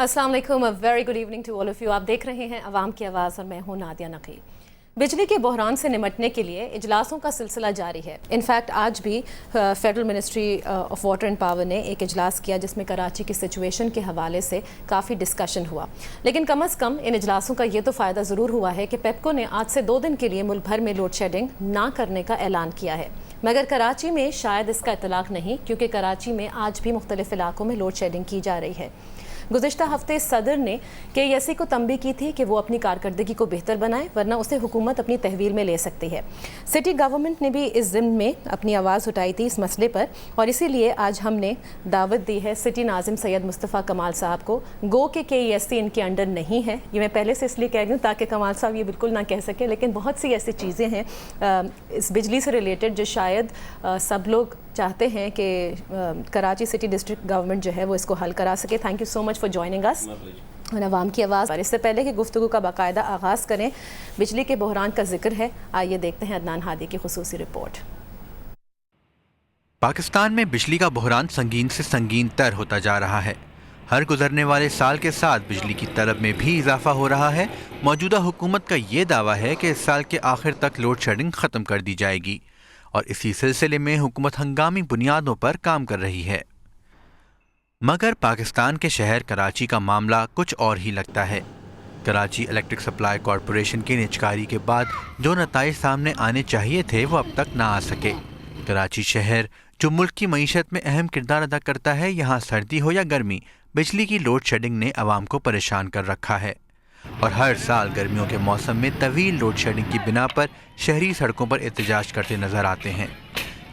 अस्सलाम वालेकुम, very good evening to all of you. आप देख रहे हैं अवाम की आवाज़ और मैं हूं नादिया नकी। बिजली के बहरान से निमटने के लिए इजलासों का सिलसिला जारी है। इनफैक्ट आज भी federal ministry of water and power ने एक इजलास किया जिसमें कराची की सिचुएशन के हवाले से काफ़ी डिस्कशन हुआ। लेकिन कम अज़ कम इन इजलासों का ये तो फ़ायदा ज़रूर हुआ है कि पेपको ने आज से 2 दिन के लिए मुल्क भर में लोड शेडिंग ना करने का ऐलान किया है। मगर कराची में शायद इसका इतलाक़ नहीं, क्योंकि कराची में आज भी मुख्तलिफ इलाकों में लोड शेडिंग की जा रही है। गुज़िश्ता हफ्ते सदर ने KEC को तंबीह की थी कि वो अपनी कारकर्दगी को बेहतर बनाए, वरना उसे हुकूमत अपनी तहवील में ले सकती है। सिटी गवर्नमेंट ने भी इस ज़िम्न में अपनी आवाज़ उठाई थी इस मसले पर, और इसीलिए आज हमने दावत दी है सिटी नाजिम सैयद मुस्तफ़ा कमाल साहब को। गो के KEC इनके अंडर नहीं है, ये मैं पहले से इसलिए कह रही हूँ ताकि कमाल साहब ये बिल्कुल ना कह सके, लेकिन बहुत सी ऐसी चीज़ें हैं इस बिजली से रिलेटेड जो शायद सब लोग चाहते हैं कि कराची सिटी डिस्ट्रिक्ट गवर्नमेंट जो है वो इसको हल करा सके। Thank you so much for joining us और अवाम की आवाज़। इससे पहले कि गुफ्तगू का बाकायदा आगाज़ करें, बिजली के बहरान का जिक्र है, आइए देखते हैं अदनान हादी की खुसूसी रिपोर्ट। पाकिस्तान में बिजली का बहरान संगीन से संगीन तर होता जा रहा है। हर गुजरने वाले साल के साथ बिजली की तलब में भी इजाफा हो रहा है। मौजूदा हुकूमत का ये दावा है कि इस साल के आखिर तक लोड शेडिंग ख़त्म कर दी जाएगी और इसी सिलसिले में हुकूमत हंगामी बुनियादों पर काम कर रही है। मगर पाकिस्तान के शहर कराची का मामला कुछ और ही लगता है। कराची इलेक्ट्रिक सप्लाई कॉरपोरेशन की निजकारी के बाद जो नताइज सामने आने चाहिए थे वो अब तक ना आ सके। कराची शहर जो मुल्क की मईशत में अहम किरदार अदा करता है, यहाँ सर्दी हो या गर्मी, बिजली की लोड शेडिंग ने आवाम को परेशान कर रखा है और हर साल गर्मियों के मौसम में तवील लोड शेडिंग की बिना पर शहरी सड़कों पर एहतजाज करते नजर आते हैं।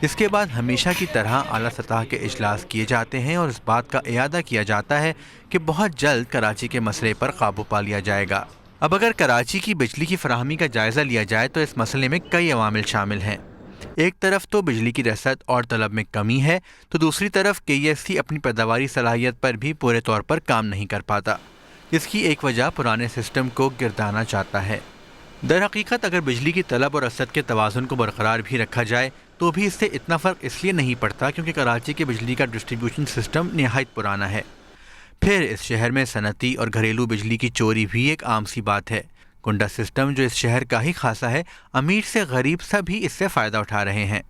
इसके बाद हमेशा की तरह आला सतह के इजलास किए जाते हैं और इस बात का इयादा किया जाता है कि बहुत जल्द कराची के मसले पर काबू पा लिया जाएगा। अब अगर कराची की बिजली की फराहमी का जायज़ा लिया जाए तो इस मसले में कई अवामिल शामिल हैं। एक तरफ तो बिजली की रसद और तलब में कमी है, तो दूसरी तरफ KEC अपनी पैदावारी सलाहियत पर भी पूरे तौर पर काम नहीं कर पाता। इसकी एक वजह पुराने सिस्टम को गिरदाना चाहता है। दर हकीकत अगर बिजली की तलब और रसद के तवाज़ुन को बरकरार भी रखा जाए तो भी इससे इतना फ़र्क इसलिए नहीं पड़ता क्योंकि कराची के बिजली का डिस्ट्रीब्यूशन सिस्टम निहायत पुराना है। फिर इस शहर में सनती और घरेलू बिजली की चोरी भी एक आम सी बात है। कुंडा सिस्टम जो इस शहर का ही खासा है, अमीर से गरीब सभी इससे फ़ायदा उठा रहे हैं।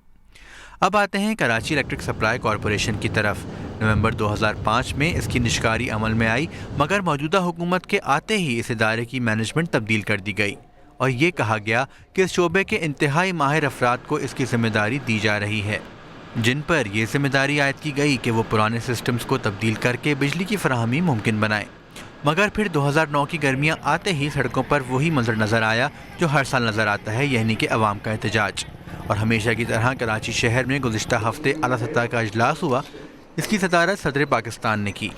अब आते हैं कराची इलेक्ट्रिक सप्लाई कॉरपोरेशन की तरफ। नवंबर 2005 में इसकी निजकारी अमल में आई, मगर मौजूदा हुकूमत के आते ही इस इदारे की मैनेजमेंट तब्दील कर दी गई और ये कहा गया कि इस शोबे के इंतहाई माहिर अफराद को इसकी जिम्मेदारी दी जा रही है, जिन पर यह जिम्मेदारी आयद की गई कि वो पुराने सिस्टम्स को तब्दील करके बिजली की फराहमी मुमकिन बनाएं। मगर फिर 2009 की गर्मियाँ आते ही सड़कों पर वही मंजर नज़र आया जो हर साल नज़र आता है, यानी कि अवाम का एहतजाज। और हमेशा की तरह कराची शहर में गुज़िश्ता हफ्ते आला सतह का इजलास हुआ। इसकी सदारत सदर पाकिस्तान ने की।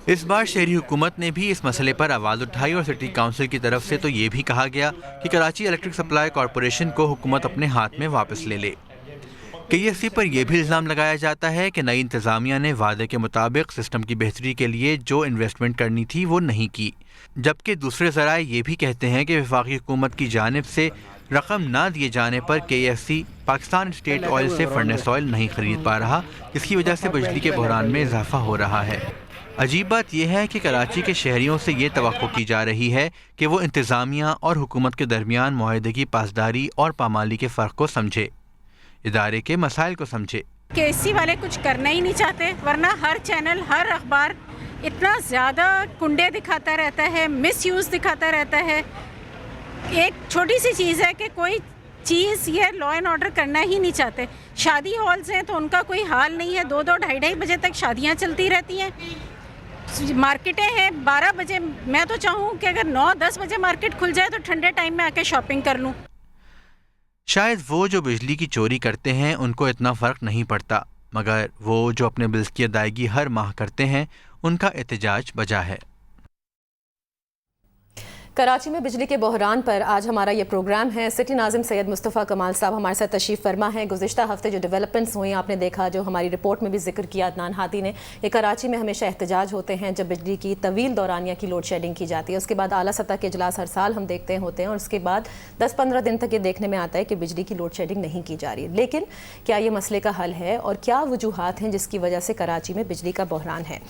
इस बार शहरी हुकूमत ने भी इस मसले पर आवाज़ उठाई और सिटी काउंसिल की तरफ से तो ये भी कहा गया कि कराची इलेक्ट्रिक सप्लाई कॉरपोरेशन को हुकूमत अपने हाथ में वापस ले ले। KEC पर यह भी इल्ज़ाम लगाया जाता है कि नई इंतज़ामिया ने वादे के मुताबिक सिस्टम की बेहतरी के लिए जो इन्वेस्टमेंट करनी थी वो नहीं की, जबकि दूसरे ज़राए ये भी कहते हैं कि वफाकी हुकूमत की जानिब से रकम ना दिए जाने पर KEC पाकिस्तान स्टेट ऑयल से फर्नेस ऑयल नहीं खरीद पा रहा, जिसकी वजह से बिजली के बहरान में इजाफा हो रहा है। अजीब बात यह है कि कराची के शहरियों से ये तवक्को की जा रही है कि वो इंतज़ामिया और हुकूमत के दरमियान मुआहदे की पासदारी और पामाली के फ़र्क को समझे, इदारे के मसाइल को समझे। KEC वाले कुछ करना ही नहीं चाहते, वरना हर चैनल, हर अखबार इतना ज़्यादा कुंडे दिखाता रहता है, मिसयूज़ दिखाता रहता है। एक छोटी सी चीज़ है कि कोई चीज़ ये लॉ एंड ऑर्डर करना ही नहीं चाहते। शादी हॉल्स हैं तो उनका कोई हाल नहीं है, 2-2, ढाई बजे तक शादियाँ चलती रहती हैं। मार्केटें हैं 12 बजे, मैं तो चाहूँ कि अगर 9-10 बजे मार्केट खुल जाए तो ठंडे टाइम में आके शॉपिंग कर लूँ। शायद वो जो बिजली की चोरी करते हैं उनको इतना फ़र्क नहीं पड़ता, मगर वो जो अपने बिल्स की अदायगी हर माह करते हैं उनका एहतजाज बजा है। कराची में बिजली के बहरान पर आज हमारा ये प्रोग्राम है। सिटी नाजिम सैयद मुस्तफ़ा कमाल साहब हमारे साथ तशरीफ़ फरमा है। गुज़िश्ता हफ्ते जो डेवलपमेंट्स हुई आपने देखा, जो हमारी रिपोर्ट में भी जिक्र किया अदनान हादी ने, कि कराची में हमेशा एहतजाज होते हैं जब बिजली की तवील दौरानिया की लोड शेडिंग की जाती है। उसके बाद आला सतह के इजलास हर साल हम देखते होते हैं और उसके बाद 10-15 दिन तक ये देखने में आता है कि बिजली की लोड शेडिंग नहीं की जा रही। लेकिन क्या ये मसले का हल है और क्या वजूहात हैं जिसकी वजह से कराची में बिजली का बहरान है?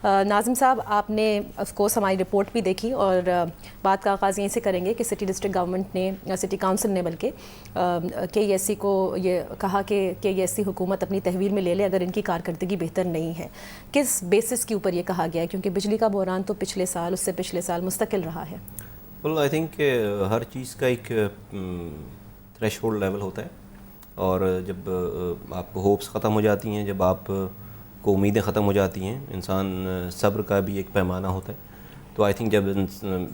नाज़िम साहब, आपने ऑफ कोर्स हमारी रिपोर्ट भी देखी और बात का आगाज़ यहीं से करेंगे कि सिटी डिस्ट्रिक्ट गवर्नमेंट ने, सिटी काउंसिल ने बल्कि KESC को ये कहा कि KESC हुकूमत अपनी तहवील में ले ले अगर इनकी कारकर्दगी बेहतर नहीं है। किस बेसिस के ऊपर ये कहा गया है, क्योंकि बिजली का बहरान तो पिछले साल, उससे पिछले साल मुस्तकिल रहा है? वेल, आई थिंक हर चीज़ का एक थ्रेशहोल्ड लेवल होता है, और जब आपको होप्स ख़त्म हो जाती हैं, जब आप को उम्मीदें ख़त्म हो जाती हैं, इंसान सब्र का भी एक पैमाना होता है। तो आई थिंक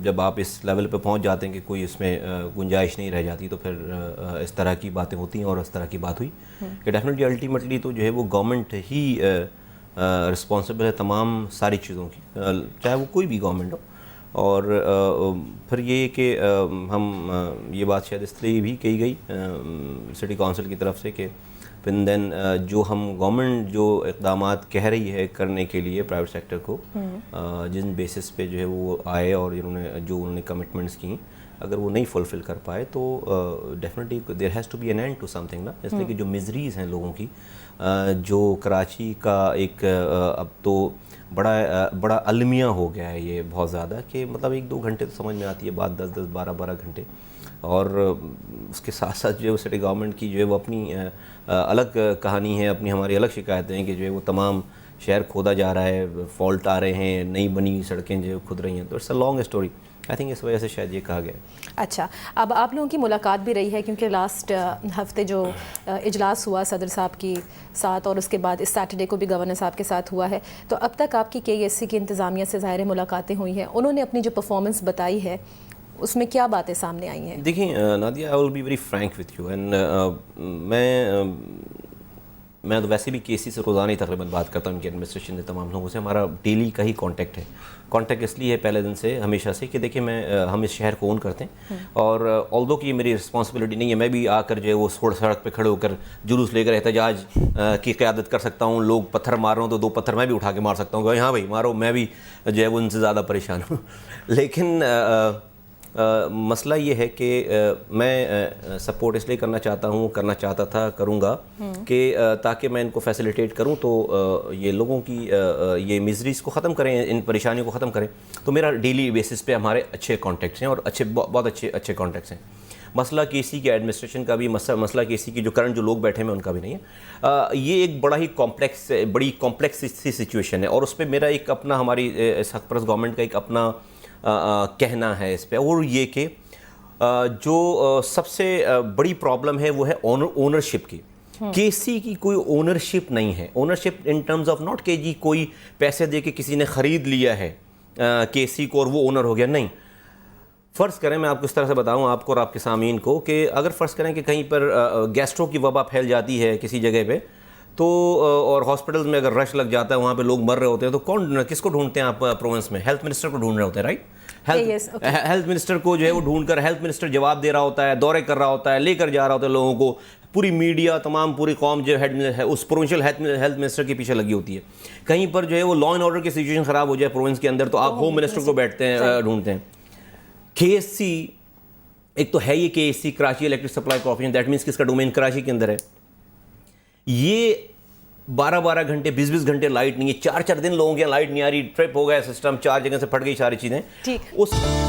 जब आप इस लेवल पे पहुंच जाते हैं कि कोई इसमें गुंजाइश नहीं रह जाती, तो फिर इस तरह की बातें होती हैं। और इस तरह की बात हुई कि डेफिनेटली अल्टीमेटली तो जो है वो गवर्नमेंट ही रिस्पॉन्सिबल है तमाम सारी चीज़ों की, चाहे वो कोई भी गवर्नमेंट हो। और फिर ये कि हम ये बात शायद इसलिए भी कही गई सिटी काउंसिल की तरफ से कि फिर देन जो हम गवर्नमेंट जो इक़दामात कह रही है करने के लिए प्राइवेट सेक्टर को, जिन बेसिस पे जो है वो आए और उन्होंने कमिटमेंट्स की, अगर वो नहीं फुलफ़िल कर पाए तो definitely there has to be an end to something ना। इसलिए कि जो मिजरीज़ हैं लोगों की, जो कराची का एक अब तो बड़ा अलमिया हो गया है ये बहुत ज़्यादा, कि मतलब 1-2 घंटे तो समझ में आती है बात, 10-10 12-12 घंटे। और उसके साथ साथ जो है सिटी गवर्नमेंट की जो है वो अपनी अलग कहानी है, अपनी हमारी अलग शिकायतें हैं कि जो है वो तमाम शहर खोदा जा रहा है, फॉल्ट आ रहे हैं, नई बनी सड़कें जो खुद रही हैं। तो it's a long story. I think इस वजह से शायद ये कहा गया। अच्छा, अब आप लोगों की मुलाकात भी रही है, क्योंकि लास्ट हफ्ते जो इजलास हुआ सदर साहब की साथ, और उसके बाद इस सैटरडे को भी गवर्नर साहब के साथ हुआ है, तो अब तक आपकी KESC की इंतज़ामिया से ज़ाहिर मुलाकातें हुई हैं, उन्होंने अपनी जो परफॉर्मेंस बताई है उसमें क्या बातें सामने आई हैं? देखिए Nadia, I will be very Frank with you, and मैं तो वैसे भी KESC से रोज़ाना ही तकरीबन बात करता हूँ, उनकी एडमिनिस्ट्रेशन से, तमाम लोगों से हमारा डेली का ही कांटेक्ट है। कांटेक्ट इसलिए है पहले दिन से, हमेशा से, कि देखिए हम इस शहर को ओन करते हैं, और ऑल्दो कि ये मेरी रिस्पॉन्सिबिलिटी नहीं है, मैं भी आकर जो है वो सड़क पे खड़े होकर जुलूस लेकर एहतजाज की क़यादत कर सकता हूँ। लोग पत्थर मार रहे हो तो 2 पत्थर मैं भी उठा के मार सकता हूँ, हाँ भाई मारो, मैं भी जो है वो उनसे ज़्यादा परेशान हूँ। लेकिन मसला ये है कि मैं सपोर्ट इसलिए करना चाहता था, करूँगा कि ताकि मैं इनको फैसिलिटेट करूँ, तो ये लोगों की ये मिजरीज़ को ख़त्म करें, इन परेशानियों को ख़त्म करें। तो मेरा डेली बेसिस पे हमारे अच्छे कॉन्टेक्ट्स हैं, और बहुत अच्छे कॉन्टेक्ट्स हैं। मसला KESC के एडमिनिस्ट्रेशन का भी, मसला KESC की जो करंट जो लोग बैठे हैं उनका भी नहीं है। ये एक बड़ी कॉम्प्लेक्स सी सिचुएशन है, और उस पर मेरा एक अपना, हमारी इस हकपरस्त गवर्नमेंट का एक अपना कहना है इस पे, और ये कि जो सबसे बड़ी प्रॉब्लम है वो है ओनरशिप की। KESC की कोई ओनरशिप नहीं है। Ownership in terms of not कि जी कोई पैसे दे के किसी ने ख़रीद लिया है KESC को और वो ओनर हो गया, नहीं। फ़र्ज़ करें, मैं आपको इस तरह से बताऊं आपको और आपके सामीन को, कि अगर फ़र्ज़ करें कि कहीं पर गैस्ट्रो की वबा फैल जाती है किसी जगह पे, तो और हॉस्पिटल्स में अगर रश लग जाता है, वहाँ पे लोग मर रहे होते हैं, तो किसको ढूंढते हैं आप प्रोविंस में? हेल्थ मिनिस्टर को ढूंढ रहे होते हैं, राइट? हेल्थ मिनिस्टर को जो है वो ढूंढकर हेल्थ मिनिस्टर जवाब दे रहा होता है, दौरे कर रहा होता है, लेकर जा रहा होता है लोगों को। पूरी मीडिया, तमाम पूरी कौम जो है उस प्रोविंशियल हेल्थ मिनिस्टर के पीछे लगी होती है। कहीं पर जो है वो लॉ एंड ऑर्डर की सिचुएशन ख़राब हो जाए प्रोविंस के अंदर, तो आप होम मिनिस्टर को बैठते हैं ढूंढते हैं। KESC एक तो है ये KESC, Karachi electric supply corporation, that means कि इसका डोमेन कराची के अंदर है। ये 12-12 घंटे, 20-20 घंटे लाइट नहीं है, 4-4 दिन लोगों के यहाँ लाइट नहीं आ रही, ट्रिप हो गया सिस्टम, 4 जगह से फट गई सारी चीज़ें। ठीक। उस